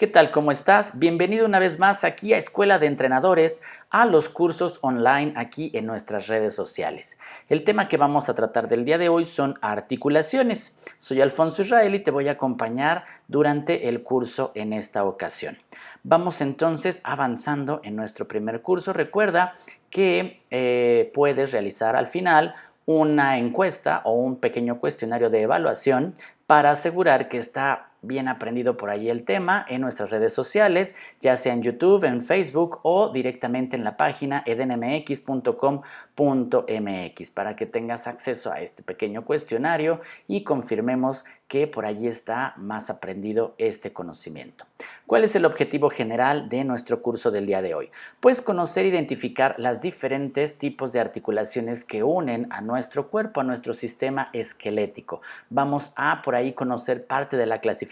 ¿Qué tal? ¿Cómo estás? Bienvenido una vez más aquí a Escuela de Entrenadores, a los cursos online aquí en nuestras redes sociales. El tema que vamos a tratar del día de hoy son articulaciones. Soy Alfonso Israel y te voy a acompañar durante el curso en esta ocasión. Vamos entonces avanzando en nuestro primer curso. Recuerda que puedes realizar al final una encuesta o un pequeño cuestionario de evaluación para asegurar que está bien aprendido por ahí el tema en nuestras redes sociales, ya sea en YouTube, en Facebook o directamente en la página edenmx.com.mx para que tengas acceso a este pequeño cuestionario y confirmemos que por allí está más aprendido este conocimiento. ¿Cuál es el objetivo general de nuestro curso del día de hoy? Pues conocer e identificar los diferentes tipos de articulaciones que unen a nuestro cuerpo, a nuestro sistema esquelético. Vamos a por ahí conocer parte de la clasificación,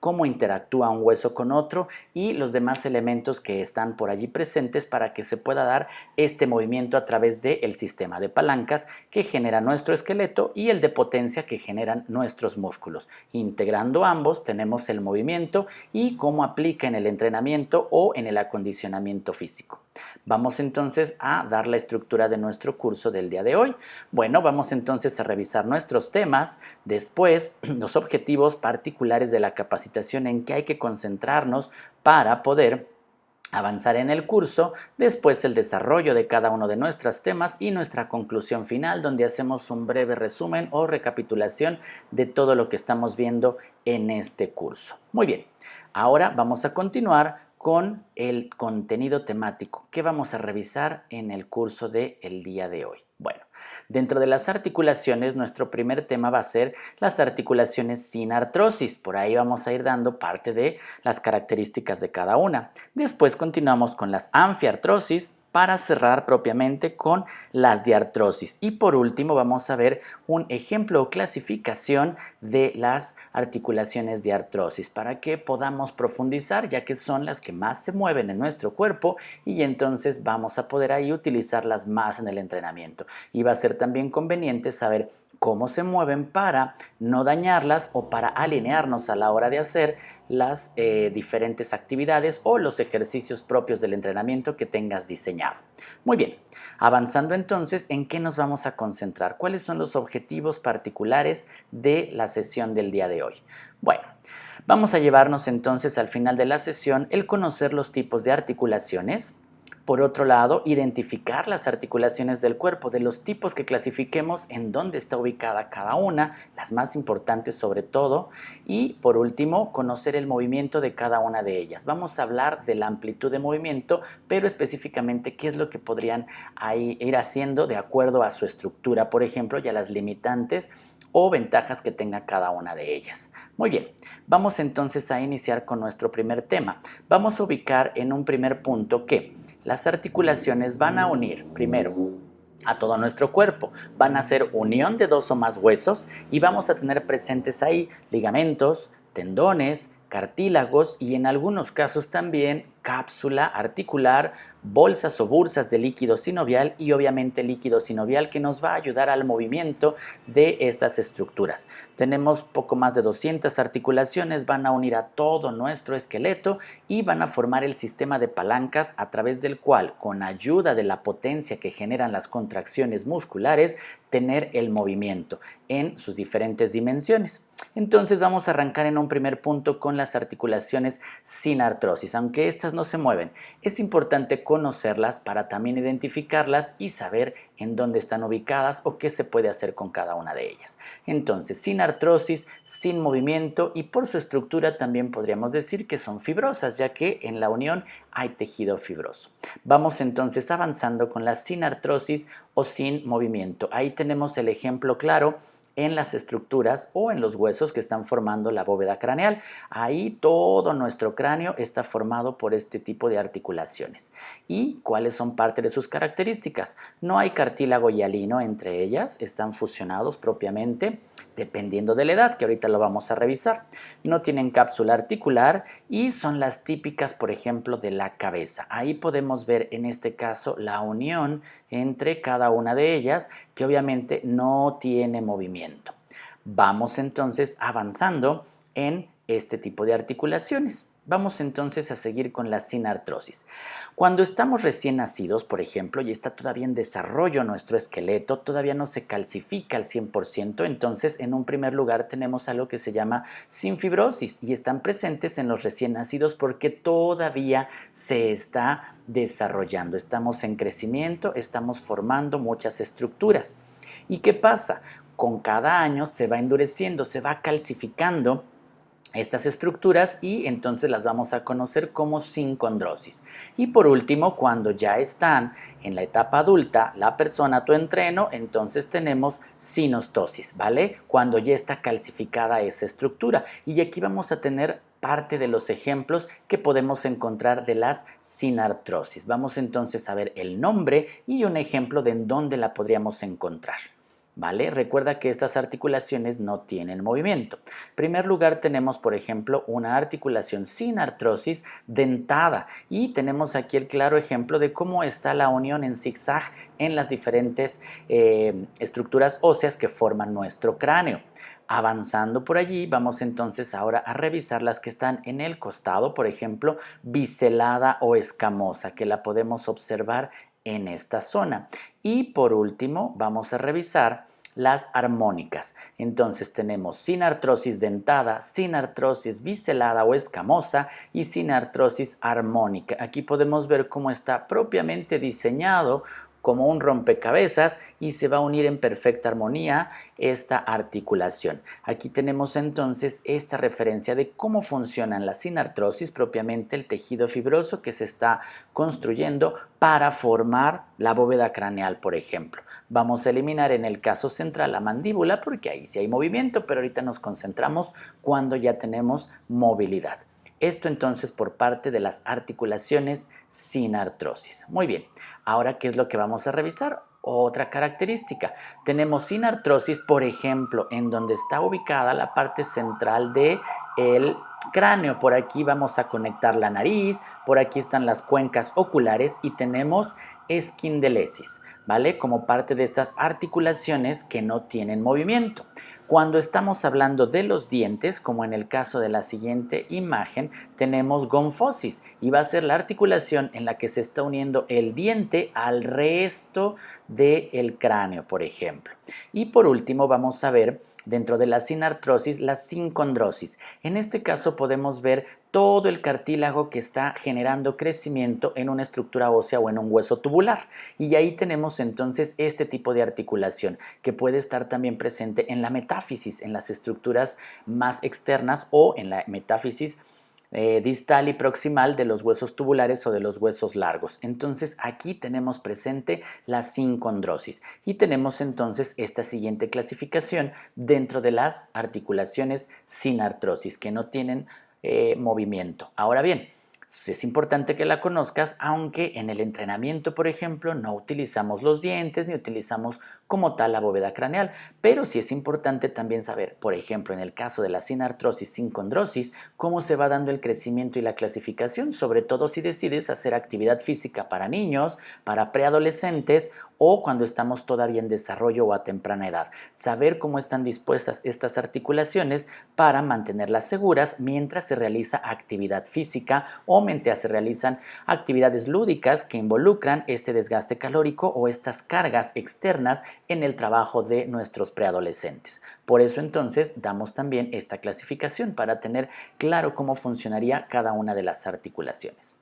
cómo interactúa un hueso con otro y los demás elementos que están por allí presentes para que se pueda dar este movimiento a través del sistema de palancas que genera nuestro esqueleto y el de potencia que generan nuestros músculos. Integrando ambos tenemos el movimiento y cómo aplica en el entrenamiento o en el acondicionamiento físico. Vamos entonces a dar la estructura de nuestro curso del día de hoy. Bueno, vamos entonces a revisar nuestros temas, después los objetivos particulares de la capacitación en que hay que concentrarnos para poder avanzar en el curso, después el desarrollo de cada uno de nuestros temas y nuestra conclusión final donde hacemos un breve resumen o recapitulación de todo lo que estamos viendo en este curso. Muy bien, ahora vamos a continuar con el contenido temático que vamos a revisar en el curso del día de hoy. Bueno, dentro de las articulaciones, nuestro primer tema va a ser las articulaciones sin artrosis. Por ahí vamos a ir dando parte de las características de cada una. Después continuamos con las anfiartrosis para cerrar propiamente con las diartrosis. Y por último vamos a ver un ejemplo o clasificación de las articulaciones de artrosis para que podamos profundizar ya que son las que más se mueven en nuestro cuerpo y entonces vamos a poder ahí utilizarlas más en el entrenamiento. Y va a ser también conveniente saber cómo se mueven para no dañarlas o para alinearnos a la hora de hacer las diferentes actividades o los ejercicios propios del entrenamiento que tengas diseñado. Muy bien, avanzando entonces, ¿en qué nos vamos a concentrar? ¿Cuáles son los objetivos particulares de la sesión del día de hoy? Bueno, vamos a llevarnos entonces al final de la sesión el conocer los tipos de articulaciones. Por otro lado, identificar las articulaciones del cuerpo, de los tipos que clasifiquemos, en dónde está ubicada cada una, las más importantes sobre todo. Y por último, conocer el movimiento de cada una de ellas. Vamos a hablar de la amplitud de movimiento, pero específicamente qué es lo que podrían ir haciendo de acuerdo a su estructura, por ejemplo, y a las limitantes o ventajas que tenga cada una de ellas. Muy bien, vamos entonces a iniciar con nuestro primer tema. Vamos a ubicar en un primer punto que las articulaciones van a unir primero a todo nuestro cuerpo, van a hacer unión de dos o más huesos y vamos a tener presentes ahí ligamentos, tendones, cartílagos y en algunos casos también cápsula articular, bolsas o bursas de líquido sinovial y obviamente líquido sinovial que nos va a ayudar al movimiento de estas estructuras. Tenemos poco más de 200 articulaciones, van a unir a todo nuestro esqueleto y van a formar el sistema de palancas a través del cual, con ayuda de la potencia que generan las contracciones musculares, tener el movimiento en sus diferentes dimensiones. Entonces vamos a arrancar en un primer punto con las articulaciones sin artrosis. Aunque estas no se mueven, es importante conocerlas para también identificarlas y saber en dónde están ubicadas o qué se puede hacer con cada una de ellas. Entonces, sin artrosis, sin movimiento y por su estructura también podríamos decir que son fibrosas, ya que en la unión hay tejido fibroso. Vamos entonces avanzando con las sin artrosis o sin movimiento. Ahí tenemos el ejemplo claro en las estructuras o en los huesos que están formando la bóveda craneal. Ahí todo nuestro cráneo está formado por este tipo de articulaciones. ¿Y cuáles son parte de sus características? No hay cartílago hialino entre ellas, están fusionados propiamente dependiendo de la edad, que ahorita lo vamos a revisar. No tienen cápsula articular y son las típicas, por ejemplo, de la cabeza. Ahí podemos ver en este caso la unión entre cada una de ellas, que obviamente no tiene movimiento. Vamos entonces avanzando en este tipo de articulaciones. Vamos entonces a seguir con la sinartrosis. Cuando estamos recién nacidos, por ejemplo, y está todavía en desarrollo nuestro esqueleto, todavía no se calcifica al 100%, entonces en un primer lugar tenemos algo que se llama sinfibrosis y están presentes en los recién nacidos porque todavía se está desarrollando. Estamos en crecimiento, estamos formando muchas estructuras. ¿Y qué pasa? Con cada año se va endureciendo, se va calcificando estas estructuras y entonces las vamos a conocer como sincondrosis. Y por último, cuando ya están en la etapa adulta, la persona, tu entreno, entonces tenemos sinostosis, ¿vale? Cuando ya está calcificada esa estructura. Y aquí vamos a tener parte de los ejemplos que podemos encontrar de las sinartrosis. Vamos entonces a ver el nombre y un ejemplo de en dónde la podríamos encontrar. ¿Vale? Recuerda que estas articulaciones no tienen movimiento. En primer lugar tenemos, por ejemplo, una articulación sinartrosis dentada y tenemos aquí el claro ejemplo de cómo está la unión en zigzag en las diferentes estructuras óseas que forman nuestro cráneo. Avanzando por allí, vamos entonces ahora a revisar las que están en el costado, por ejemplo, biselada o escamosa, que la podemos observar en esta zona. Y por último, vamos a revisar las armónicas. Entonces tenemos sinartrosis dentada, sinartrosis biselada o escamosa y sinartrosis armónica. Aquí podemos ver cómo está propiamente diseñado como un rompecabezas y se va a unir en perfecta armonía esta articulación. Aquí tenemos entonces esta referencia de cómo funcionan las sinartrosis, propiamente el tejido fibroso que se está construyendo para formar la bóveda craneal, por ejemplo. Vamos a eliminar en el caso central la mandíbula porque ahí sí hay movimiento, pero ahorita nos concentramos cuando ya tenemos movilidad. Esto entonces por parte de las articulaciones sinartrosis. Muy bien, ahora ¿qué es lo que vamos a revisar? Otra característica. Tenemos sinartrosis, por ejemplo, en donde está ubicada la parte central del cráneo. Por aquí vamos a conectar la nariz, por aquí están las cuencas oculares y tenemos esquindelesis, ¿vale? Como parte de estas articulaciones que no tienen movimiento. Cuando estamos hablando de los dientes, como en el caso de la siguiente imagen, tenemos gonfosis y va a ser la articulación en la que se está uniendo el diente al resto del cráneo, por ejemplo. Y por último vamos a ver dentro de la sinartrosis la sincondrosis. En este caso podemos ver todo el cartílago que está generando crecimiento en una estructura ósea o en un hueso tubular. Y ahí tenemos entonces este tipo de articulación que puede estar también presente en la metáfisis, en las estructuras más externas o en la metáfisis distal y proximal de los huesos tubulares o de los huesos largos. Entonces aquí tenemos presente la sincondrosis y tenemos entonces esta siguiente clasificación dentro de las articulaciones sinartrosis que no tienen movimiento. Ahora bien, es importante que la conozcas, aunque en el entrenamiento, por ejemplo, no utilizamos los dientes ni utilizamos como tal la bóveda craneal, pero sí es importante también saber, por ejemplo, en el caso de la sinartrosis, sincondrosis, cómo se va dando el crecimiento y la clasificación, sobre todo si decides hacer actividad física para niños, para preadolescentes o cuando estamos todavía en desarrollo o a temprana edad. Saber cómo están dispuestas estas articulaciones para mantenerlas seguras mientras se realiza actividad física o mientras se realizan actividades lúdicas que involucran este desgaste calórico o estas cargas externas en el trabajo de nuestros preadolescentes. Por eso entonces damos también esta clasificación para tener claro cómo funcionaría cada una de las articulaciones.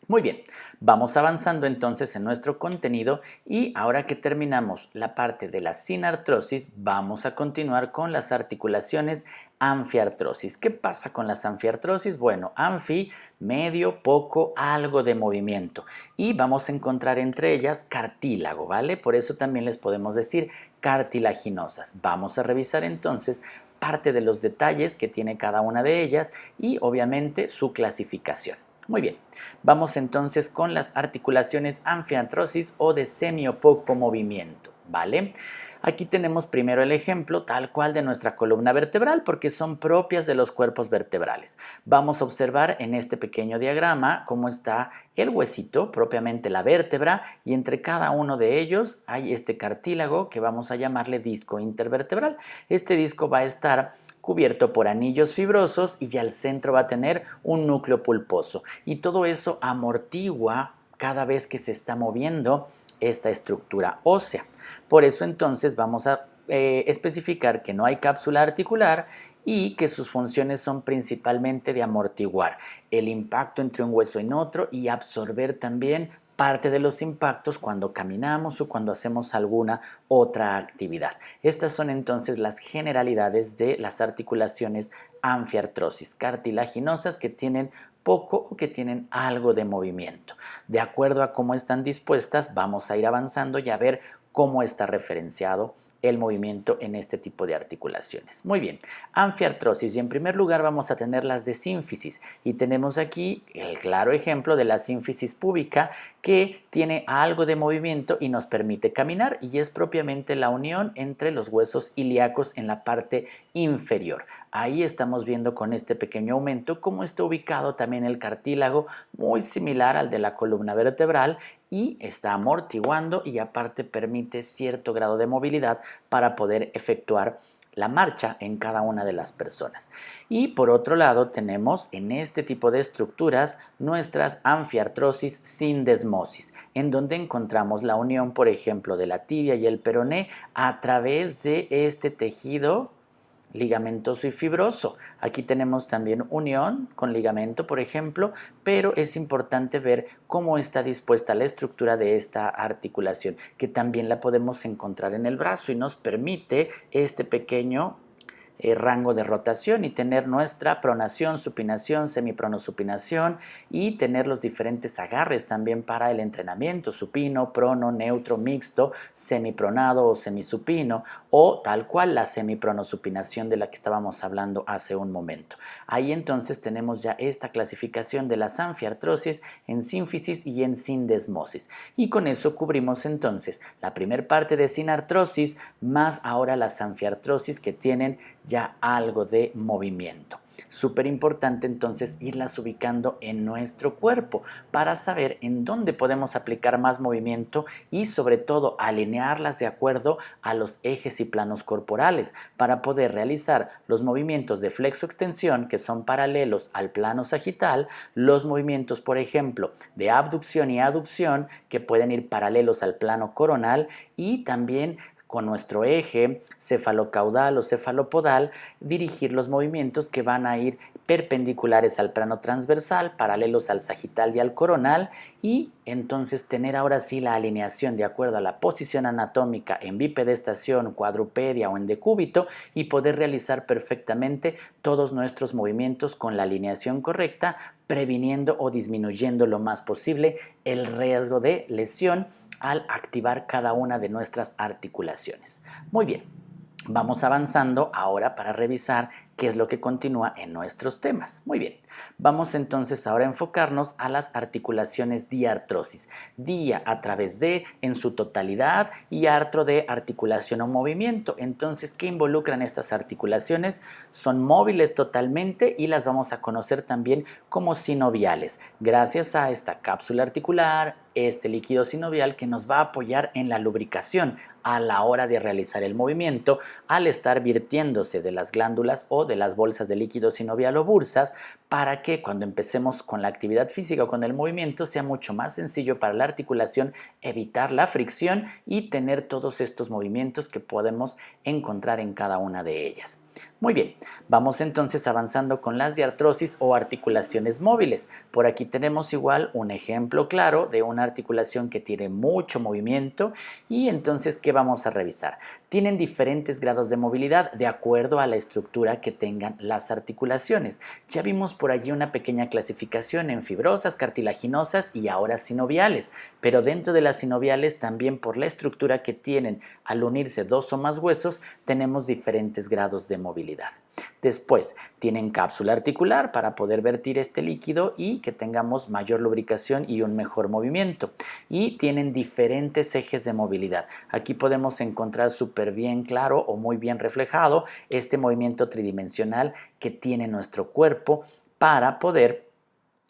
Muy bien, vamos avanzando entonces en nuestro contenido y ahora que terminamos la parte de la sinartrosis, vamos a continuar con las articulaciones anfiartrosis. ¿Qué pasa con las anfiartrosis? Bueno, anfi, medio, poco, algo de movimiento y vamos a encontrar entre ellas cartílago, ¿vale? Por eso también les podemos decir cartilaginosas. Vamos a revisar entonces parte de los detalles que tiene cada una de ellas y obviamente su clasificación. Muy bien, vamos entonces con las articulaciones anfiartrosis o de semi o poco movimiento, ¿vale? Aquí tenemos primero el ejemplo tal cual de nuestra columna vertebral porque son propias de los cuerpos vertebrales. Vamos a observar en este pequeño diagrama cómo está el huesito, propiamente la vértebra, y entre cada uno de ellos hay este cartílago que vamos a llamarle disco intervertebral. Este disco va a estar cubierto por anillos fibrosos y ya el centro va a tener un núcleo pulposo y todo eso amortigua cada vez que se está moviendo esta estructura ósea. Por eso entonces vamos a especificar que no hay cápsula articular y que sus funciones son principalmente de amortiguar el impacto entre un hueso y otro y absorber también parte de los impactos cuando caminamos o cuando hacemos alguna otra actividad. Estas son entonces las generalidades de las articulaciones anfiartrosis cartilaginosas que tienen poco o que tienen algo de movimiento. De acuerdo a cómo están dispuestas, vamos a ir avanzando y a ver cómo está referenciado el movimiento en este tipo de articulaciones. Muy bien, anfiartrosis, y en primer lugar vamos a tener las de sínfisis y tenemos aquí el claro ejemplo de la sínfisis púbica que tiene algo de movimiento y nos permite caminar y es propiamente la unión entre los huesos ilíacos en la parte inferior. Ahí estamos viendo con este pequeño aumento cómo está ubicado también el cartílago muy similar al de la columna vertebral y está amortiguando y aparte permite cierto grado de movilidad para poder efectuar la marcha en cada una de las personas. Y por otro lado tenemos en este tipo de estructuras nuestras anfiartrosis sin desmosis, en donde encontramos la unión, por ejemplo, de la tibia y el peroné a través de este tejido ligamentoso y fibroso. Aquí tenemos también unión con ligamento, por ejemplo, pero es importante ver cómo está dispuesta la estructura de esta articulación, que también la podemos encontrar en el brazo y nos permite este pequeño rango de rotación y tener nuestra pronación, supinación, semipronosupinación y tener los diferentes agarres también para el entrenamiento, supino, prono, neutro, mixto, semipronado o semisupino o tal cual la semipronosupinación de la que estábamos hablando hace un momento. Ahí entonces tenemos ya esta clasificación de las anfiartrosis en sínfisis y en sindesmosis y con eso cubrimos entonces la primera parte de sinartrosis más ahora las anfiartrosis que tienen ya algo de movimiento. Súper importante entonces irlas ubicando en nuestro cuerpo para saber en dónde podemos aplicar más movimiento y sobre todo alinearlas de acuerdo a los ejes y planos corporales para poder realizar los movimientos de flexo-extensión que son paralelos al plano sagital, los movimientos por ejemplo de abducción y aducción que pueden ir paralelos al plano coronal y también con nuestro eje cefalocaudal o cefalopodal, dirigir los movimientos que van a ir perpendiculares al plano transversal, paralelos al sagital y al coronal, y entonces tener ahora sí la alineación de acuerdo a la posición anatómica en bipedestación, cuadrupedia o en decúbito y poder realizar perfectamente todos nuestros movimientos con la alineación correcta, previniendo o disminuyendo lo más posible el riesgo de lesión al activar cada una de nuestras articulaciones. Muy bien, vamos avanzando ahora para revisar qué es lo que continúa en nuestros temas. Muy bien, vamos entonces ahora a enfocarnos a las articulaciones diartrosis. Dia a través de, en su totalidad, y artro de articulación o movimiento. Entonces, ¿qué involucran estas articulaciones? Son móviles totalmente y las vamos a conocer también como sinoviales, gracias a esta cápsula articular, este líquido sinovial que nos va a apoyar en la lubricación a la hora de realizar el movimiento al estar virtiéndose de las glándulas o de las bolsas de líquido sinovial o bursas para que cuando empecemos con la actividad física o con el movimiento sea mucho más sencillo para la articulación evitar la fricción y tener todos estos movimientos que podemos encontrar en cada una de ellas. Muy bien, vamos entonces avanzando con las diartrosis o articulaciones móviles. Por aquí tenemos igual un ejemplo claro de una articulación que tiene mucho movimiento y entonces, ¿qué vamos a revisar? Tienen diferentes grados de movilidad de acuerdo a la estructura que tengan las articulaciones. Ya vimos por allí una pequeña clasificación en fibrosas, cartilaginosas y ahora sinoviales, pero dentro de las sinoviales también por la estructura que tienen al unirse dos o más huesos tenemos diferentes grados de movilidad. Después, tienen cápsula articular para poder vertir este líquido y que tengamos mayor lubricación y un mejor movimiento. Y tienen diferentes ejes de movilidad. Aquí podemos encontrar súper bien claro o muy bien reflejado este movimiento tridimensional que tiene nuestro cuerpo para poder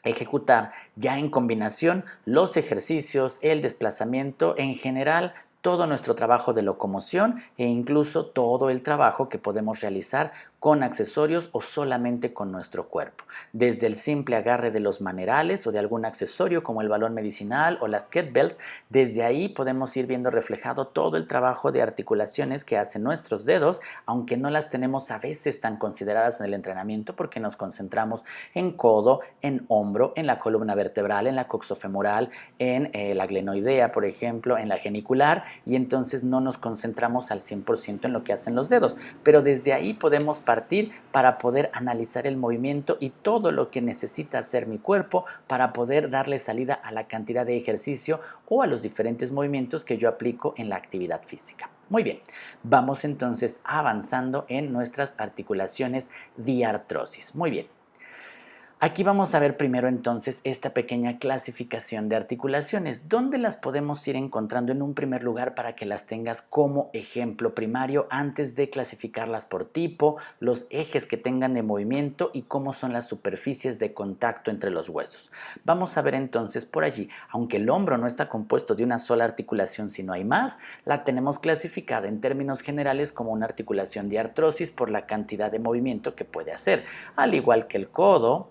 ejecutar ya en combinación los ejercicios, el desplazamiento, en general todo nuestro trabajo de locomoción e incluso todo el trabajo que podemos realizar con accesorios o solamente con nuestro cuerpo. Desde el simple agarre de los manerales o de algún accesorio como el balón medicinal o las kettlebells, desde ahí podemos ir viendo reflejado todo el trabajo de articulaciones que hacen nuestros dedos, aunque no las tenemos a veces tan consideradas en el entrenamiento porque nos concentramos en codo, en hombro, en la columna vertebral, en la coxofemoral, en la glenoidea, por ejemplo, en la genicular, y entonces no nos concentramos al 100% en lo que hacen los dedos, pero desde ahí podemos partir para poder analizar el movimiento y todo lo que necesita hacer mi cuerpo para poder darle salida a la cantidad de ejercicio o a los diferentes movimientos que yo aplico en la actividad física. Muy bien, vamos entonces avanzando en nuestras articulaciones diartrosis. Muy bien. Aquí vamos a ver primero entonces esta pequeña clasificación de articulaciones. ¿Dónde las podemos ir encontrando en un primer lugar para que las tengas como ejemplo primario antes de clasificarlas por tipo, los ejes que tengan de movimiento y cómo son las superficies de contacto entre los huesos? Vamos a ver entonces por allí, aunque el hombro no está compuesto de una sola articulación sino hay más, la tenemos clasificada en términos generales como una articulación de artrosis por la cantidad de movimiento que puede hacer, al igual que el codo.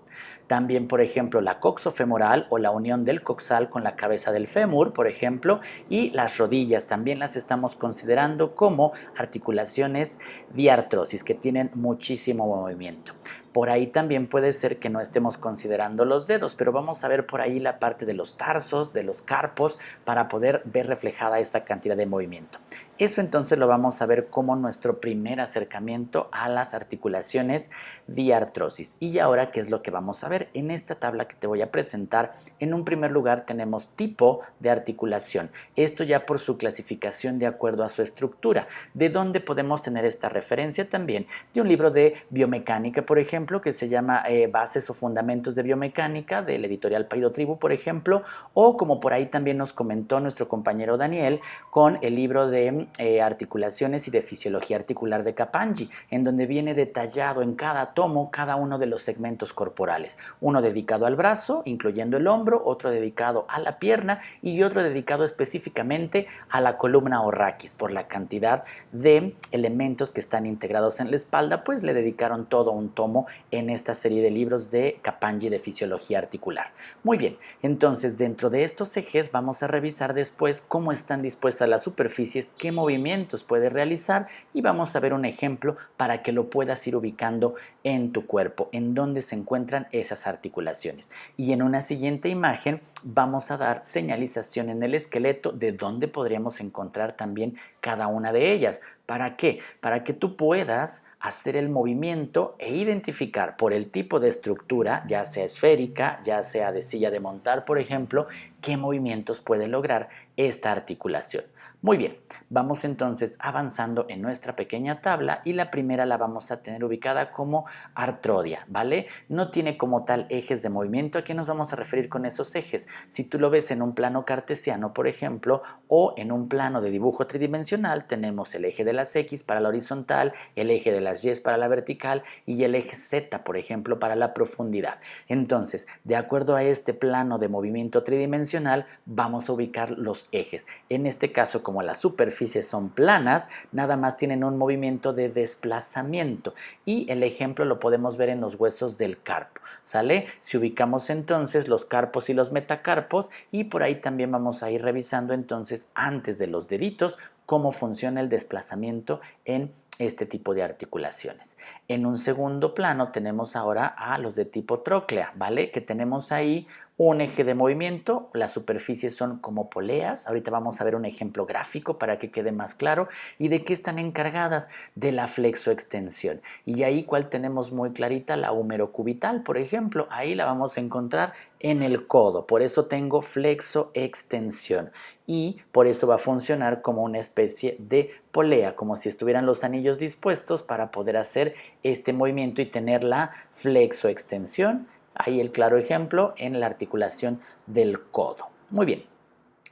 También, por ejemplo, la coxofemoral o la unión del coxal con la cabeza del fémur, por ejemplo, y las rodillas también las estamos considerando como articulaciones diartrosis que tienen muchísimo movimiento. Por ahí también puede ser que no estemos considerando los dedos, pero vamos a ver por ahí la parte de los tarsos, de los carpos, para poder ver reflejada esta cantidad de movimiento. Eso entonces lo vamos a ver como nuestro primer acercamiento a las articulaciones diartrosis. Y ahora, ¿qué es lo que vamos a ver? En esta tabla que te voy a presentar, en un primer lugar tenemos tipo de articulación. Esto ya por su clasificación de acuerdo a su estructura. ¿De dónde podemos tener esta referencia? También de un libro de biomecánica, por ejemplo, que se llama Bases o Fundamentos de Biomecánica, del editorial Paido Tribu, por ejemplo, o como por ahí también nos comentó nuestro compañero Daniel, con el libro de Articulaciones y de Fisiología Articular de Kapanji, en donde viene detallado en cada tomo cada uno de los segmentos corporales. Uno dedicado al brazo, incluyendo el hombro, otro dedicado a la pierna y otro dedicado específicamente a la columna o raquis. Por la cantidad de elementos que están integrados en la espalda, pues le dedicaron todo un tomo en esta serie de libros de Kapanji de Fisiología Articular. Muy bien, entonces dentro de estos ejes vamos a revisar después cómo están dispuestas las superficies, qué movimientos puede realizar y vamos a ver un ejemplo para que lo puedas ir ubicando en tu cuerpo, en dónde se encuentran esas articulaciones. Y en una siguiente imagen vamos a dar señalización en el esqueleto de dónde podríamos encontrar también cada una de ellas. ¿Para qué? Para que tú puedas hacer el movimiento e identificar por el tipo de estructura, ya sea esférica, ya sea de silla de montar, por ejemplo, qué movimientos puede lograr esta articulación. Muy bien, vamos entonces avanzando en nuestra pequeña tabla y la primera la vamos a tener ubicada como artrodia, ¿vale? No tiene como tal ejes de movimiento. ¿A qué nos vamos a referir con esos ejes? Si tú lo ves en un plano cartesiano, por ejemplo, o en un plano de dibujo tridimensional, tenemos el eje de las X para la horizontal, el eje de las Y para la vertical y el eje Z, por ejemplo, para la profundidad. Entonces, de acuerdo a este plano de movimiento tridimensional, vamos a ubicar los ejes. En este caso, como las superficies son planas, nada más tienen un movimiento de desplazamiento y el ejemplo lo podemos ver en los huesos del carpo, ¿sale? Si ubicamos entonces los carpos y los metacarpos y por ahí también vamos a ir revisando entonces antes de los deditos cómo funciona el desplazamiento en este tipo de articulaciones. En un segundo plano tenemos ahora a los de tipo tróclea, ¿vale? Que tenemos ahí un eje de movimiento, las superficies son como poleas. Ahorita vamos a ver un ejemplo gráfico para que quede más claro. ¿Y de qué están encargadas? De la flexoextensión. Y ahí cuál tenemos muy clarita, la húmerocubital, por ejemplo. Ahí la vamos a encontrar en el codo. Por eso tengo flexoextensión. y por eso va a funcionar como una especie de polea, como si estuvieran los anillos dispuestos para poder hacer este movimiento y tener la flexoextensión. Ahí el claro ejemplo en la articulación del codo. Muy bien.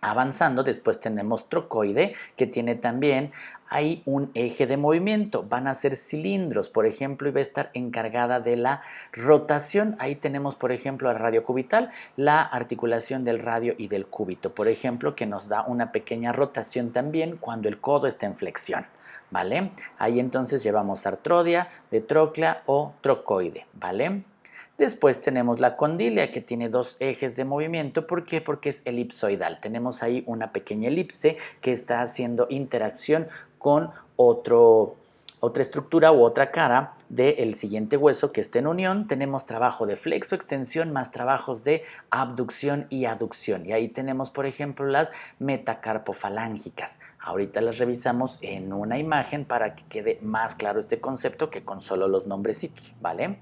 Avanzando, después tenemos trocoide, que tiene también ahí un eje de movimiento. Van a ser cilindros, por ejemplo, y va a estar encargada de la rotación. Ahí tenemos, por ejemplo, al radio cubital, la articulación del radio y del cúbito, por ejemplo, que nos da una pequeña rotación también cuando el codo está en flexión. ¿Vale? Ahí entonces llevamos artrodia, de tróclea o trocoide. ¿Vale? Después tenemos la condílea, que tiene dos ejes de movimiento. ¿Por qué? Porque es elipsoidal. Tenemos ahí una pequeña elipse que está haciendo interacción con otra estructura u otra cara del siguiente hueso que está en unión. Tenemos trabajo de flexoextensión más trabajos de abducción y aducción. Y ahí tenemos, por ejemplo, las metacarpofalángicas. Ahorita las revisamos en una imagen para que quede más claro este concepto que con solo los nombrecitos, ¿vale?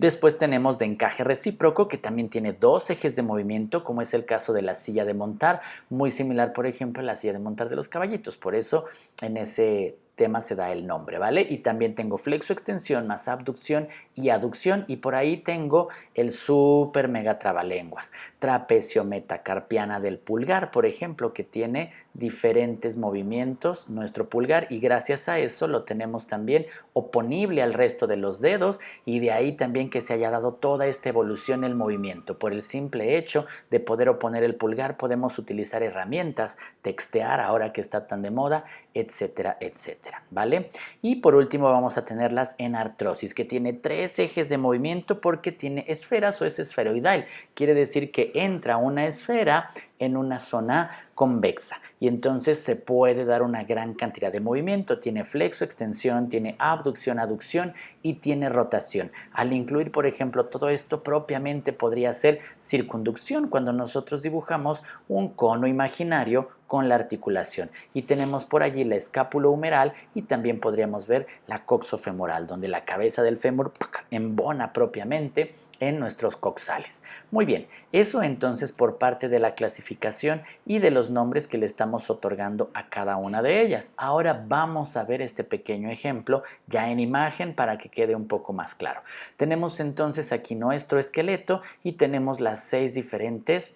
Después tenemos de encaje recíproco, que también tiene dos ejes de movimiento, como es el caso de la silla de montar, muy similar, por ejemplo, a la silla de montar de los caballitos. Por eso en ese tema se da el nombre, ¿vale? Y también tengo flexoextensión más abducción y aducción, y por ahí tengo el super mega trabalenguas, trapecio metacarpiana del pulgar, por ejemplo, que tiene diferentes movimientos nuestro pulgar, y gracias a eso lo tenemos también oponible al resto de los dedos, y de ahí también que se haya dado toda esta evolución en el movimiento. Por el simple hecho de poder oponer el pulgar podemos utilizar herramientas, textear ahora que está tan de moda, etcétera, etcétera, ¿vale? Y por último vamos a tener las enartrosis, que tiene tres ejes de movimiento porque tiene esferas o es esferoidal. Quiere decir que entra una esfera en una zona convexa y entonces se puede dar una gran cantidad de movimiento. Tiene flexo, extensión, tiene abducción, aducción y tiene rotación. Al incluir, por ejemplo, todo esto propiamente podría ser circunducción cuando nosotros dibujamos un cono imaginario con la articulación, y tenemos por allí la escápula humeral y también podríamos ver la coxofemoral, donde la cabeza del fémur embona propiamente en nuestros coxales. Muy bien, eso entonces por parte de la clasificación y de los nombres que le estamos otorgando a cada una de ellas. Ahora vamos a ver este pequeño ejemplo ya en imagen para que quede un poco más claro. Tenemos entonces aquí nuestro esqueleto y tenemos las 6 diferentes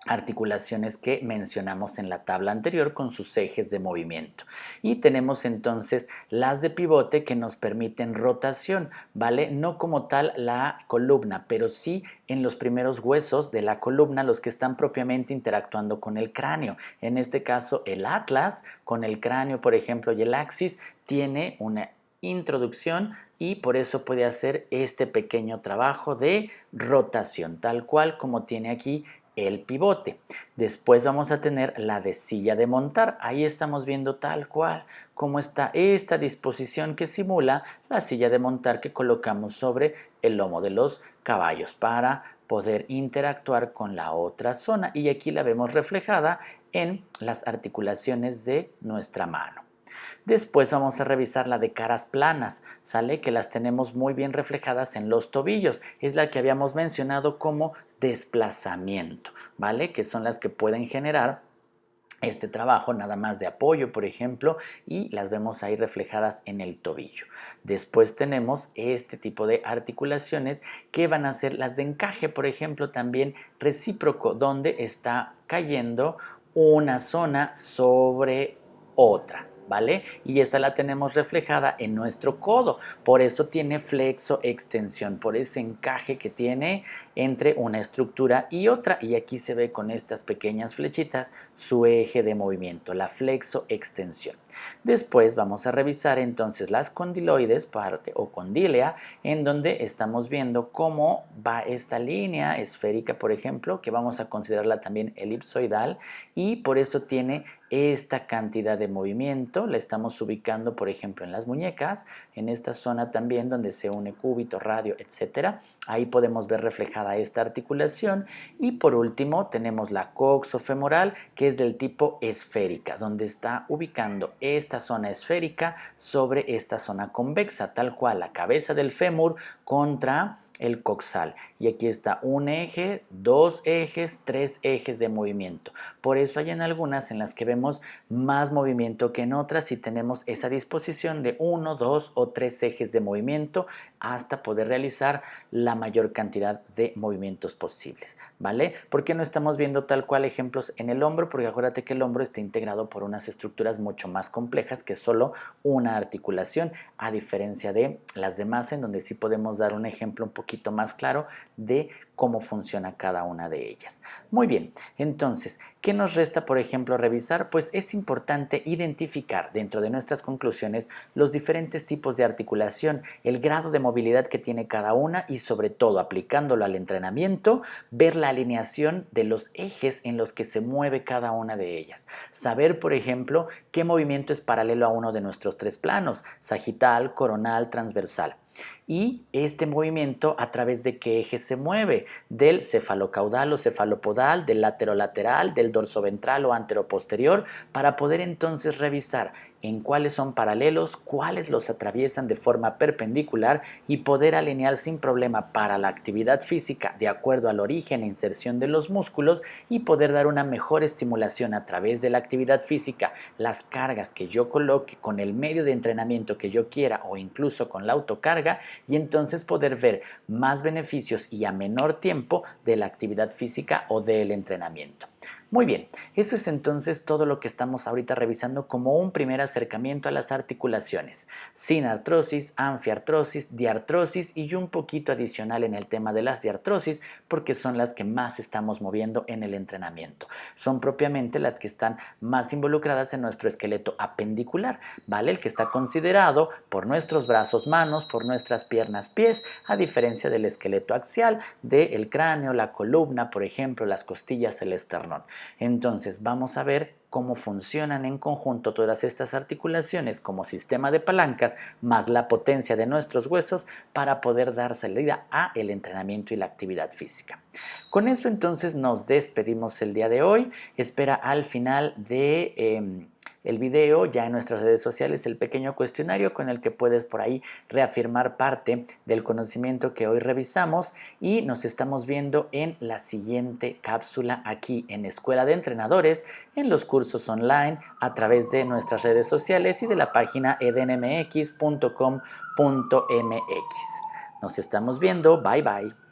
articulaciones que mencionamos en la tabla anterior con sus ejes de movimiento, y tenemos entonces las de pivote que nos permiten rotación, ¿vale? No como tal la columna, pero sí en los primeros huesos de la columna, los que están propiamente interactuando con el cráneo. En este caso el atlas con el cráneo, por ejemplo, y el axis tiene una introducción y por eso puede hacer este pequeño trabajo de rotación, tal cual como tiene aquí el pivote. Después vamos a tener la de silla de montar. Ahí estamos viendo tal cual cómo está esta disposición que simula la silla de montar que colocamos sobre el lomo de los caballos para poder interactuar con la otra zona, y aquí la vemos reflejada en las articulaciones de nuestra mano. Después vamos a revisar la de caras planas, ¿sale? Que las tenemos muy bien reflejadas en los tobillos. Es la que habíamos mencionado como desplazamiento, ¿vale? Que son las que pueden generar este trabajo nada más de apoyo, por ejemplo, y las vemos ahí reflejadas en el tobillo. Después tenemos este tipo de articulaciones que van a ser las de encaje, por ejemplo, también recíproco, donde está cayendo una zona sobre otra, ¿vale? Y esta la tenemos reflejada en nuestro codo, por eso tiene flexo extensión, por ese encaje que tiene entre una estructura y otra, y aquí se ve con estas pequeñas flechitas su eje de movimiento, la flexo extensión. Después vamos a revisar entonces las condiloides, parte o condílea, en donde estamos viendo cómo va esta línea esférica, por ejemplo, que vamos a considerarla también elipsoidal, y por eso tiene esta cantidad de movimiento. La estamos ubicando, por ejemplo, en las muñecas, en esta zona también donde se une cúbito, radio, etcétera. Ahí podemos ver reflejada esta articulación. Y por último tenemos la coxofemoral, que es del tipo esférica, donde está ubicando esta zona esférica sobre esta zona convexa, tal cual la cabeza del fémur contra el coxal. Y aquí está un eje, dos ejes, tres ejes de movimiento. Por eso hay en algunas en las que vemos más movimiento que en otras y tenemos esa disposición de uno, dos o tres ejes de movimiento hasta poder realizar la mayor cantidad de movimientos posibles, ¿vale? ¿Por qué no estamos viendo tal cual ejemplos en el hombro? Porque acuérdate que el hombro está integrado por unas estructuras mucho más complejas que solo una articulación, a diferencia de las demás en donde sí podemos dar un ejemplo un poquito más claro de cómo funciona cada una de ellas. Muy bien, entonces, ¿qué nos resta, por ejemplo, revisar? Pues es importante identificar dentro de nuestras conclusiones los diferentes tipos de articulación, el grado de movilidad que tiene cada una y sobre todo aplicándolo al entrenamiento, ver la alineación de los ejes en los que se mueve cada una de ellas. Saber, por ejemplo, qué movimiento es paralelo a uno de nuestros tres planos, sagital, coronal, transversal. Y este movimiento a través de qué eje se mueve, del cefalocaudal o cefalopodal, del laterolateral, del dorsoventral o anteroposterior, para poder entonces revisar en cuáles son paralelos, cuáles los atraviesan de forma perpendicular y poder alinear sin problema para la actividad física de acuerdo al origen e inserción de los músculos y poder dar una mejor estimulación a través de la actividad física, las cargas que yo coloque con el medio de entrenamiento que yo quiera o incluso con la autocarga y entonces poder ver más beneficios y a menor tiempo de la actividad física o del entrenamiento. Muy bien, eso es entonces todo lo que estamos ahorita revisando como un primer acercamiento a las articulaciones, sin artrosis, anfiartrosis, diartrosis y un poquito adicional en el tema de las diartrosis porque son las que más estamos moviendo en el entrenamiento. Son propiamente las que están más involucradas en nuestro esqueleto apendicular, ¿vale? El que está considerado por nuestros brazos, manos, por nuestras piernas, pies, a diferencia del esqueleto axial, del cráneo, la columna, por ejemplo, las costillas, el esternón. Entonces vamos a ver cómo funcionan en conjunto todas estas articulaciones como sistema de palancas más la potencia de nuestros huesos para poder dar salida a el entrenamiento y la actividad física. Con eso entonces nos despedimos el día de hoy. Espera al final de el video ya en nuestras redes sociales el pequeño cuestionario con el que puedes por ahí reafirmar parte del conocimiento que hoy revisamos y nos estamos viendo en la siguiente cápsula aquí en Escuela de Entrenadores en los cursos online a través de nuestras redes sociales y de la página edenmx.com.mx. Nos estamos viendo, bye bye.